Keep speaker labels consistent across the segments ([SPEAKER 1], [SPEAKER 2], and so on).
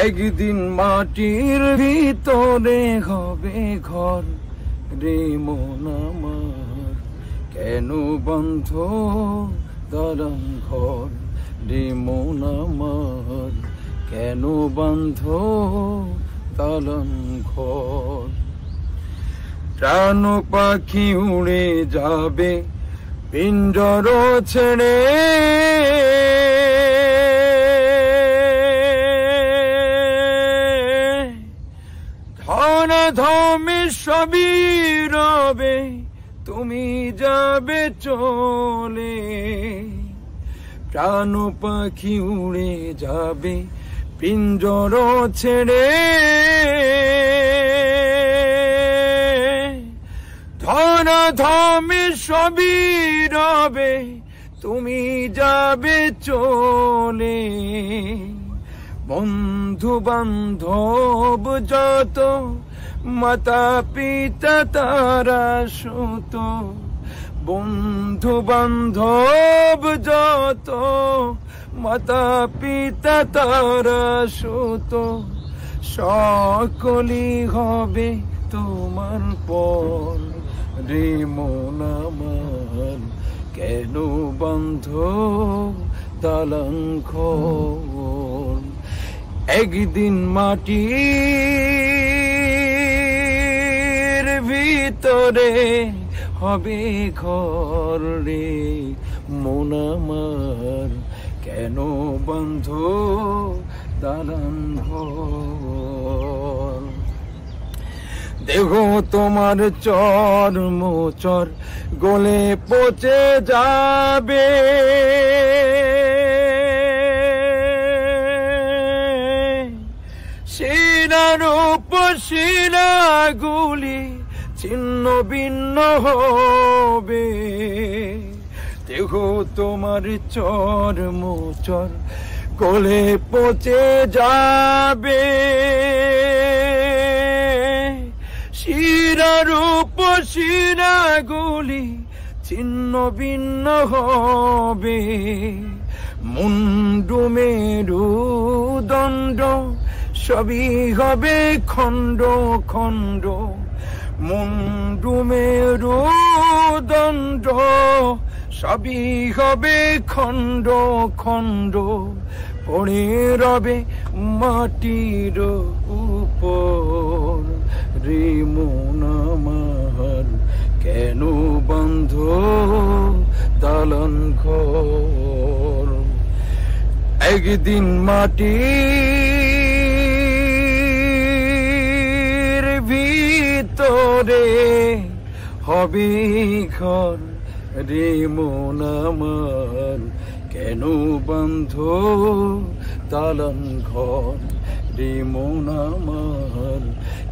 [SPEAKER 1] একদিন মাটির ভিতরে হবে ঘর রে মন আমার, কেন বন্ধ দালান ঘর রে মন আমার, কেন বন্ধ দালান ঘর। প্রাণ পাখি উড়ে যাবে পিঞ্জর ছেড়ে, ধন ধমে সবই রবে তুমি যাবে চলে। প্রাণ পাখি উড়ে যাবে পিঞ্জর ছেড়ে, ধন ধমে সবই রবে তুমি যাবে চলে। বন্ধু বান্ধব যত মাতা পিতা তারা সুত, বন্ধু বান্ধব যত মাতা পিতা তারা সুত, সকলই হবে তোমার পর রে মন আমার, কেন বন্ধ দালান ঘর। একদিন মাটির ভিতরে হবে ঘর রে মন আমার, কেন বন্ধ দালান ঘর। দেহ তোমার চর মোচর গলে পচে যাবে, শিরার শিরাগুলি ছিন্ন ভিন্ন হবে। দেহ তোমার চর মোচর গলে পচে যাবে, শিরার শিরাগুলি ছিন্ন ভিন্ন হবে। মুন্ডু মেরুদণ্ড সবই হবে খণ্ড খণ্ড, মুন্ডু মেরুদণ্ড সবই হবে খণ্ড খণ্ড। পড়ে রবে মাটির উপর রে মন আমার, কেন বন্ধ দালান ঘর। একদিন মাটির ভিতরে হবে ঘর রে মন আমার, কেন বন্ধ দালান ঘর রে মন আমার,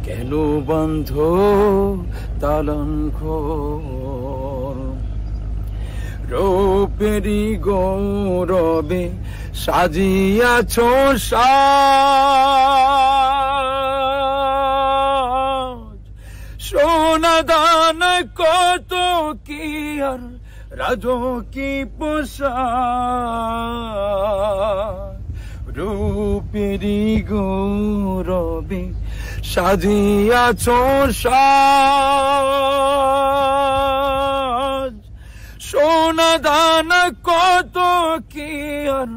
[SPEAKER 1] কেন বন্ধ দালান ঘর। রূপেরি গৌরবে সাজিয়াছ সাজ, সোনা দানা কত কি আর রাজকী পোশাক। রূপেরি গৌরবে সাজিয়াছ সাজ, সোনা দানা কত কি আর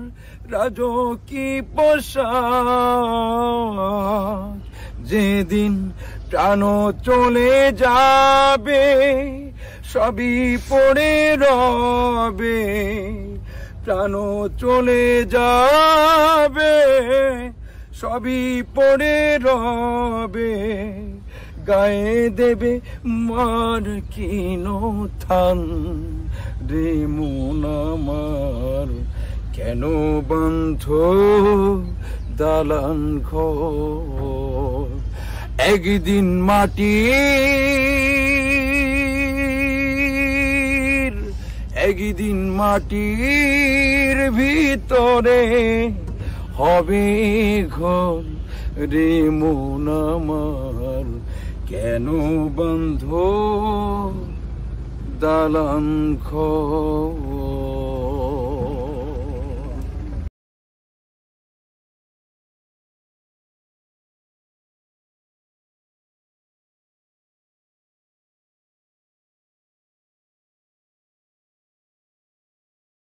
[SPEAKER 1] রাজকী পোশাক। যেদিন প্রাণ চলে যাবে সবই পড়ে রবে, প্রাণ চলে যাবে সবই পড়ে রবে। গায়ে দেবে মার কিন থান রে মন আমার, কেন বন্ধ দালান ঘর। একদিন একদিন মাটির ভিতরে হবে ঘর রে মন আমার, কেন বন্ধ দালান ঘর।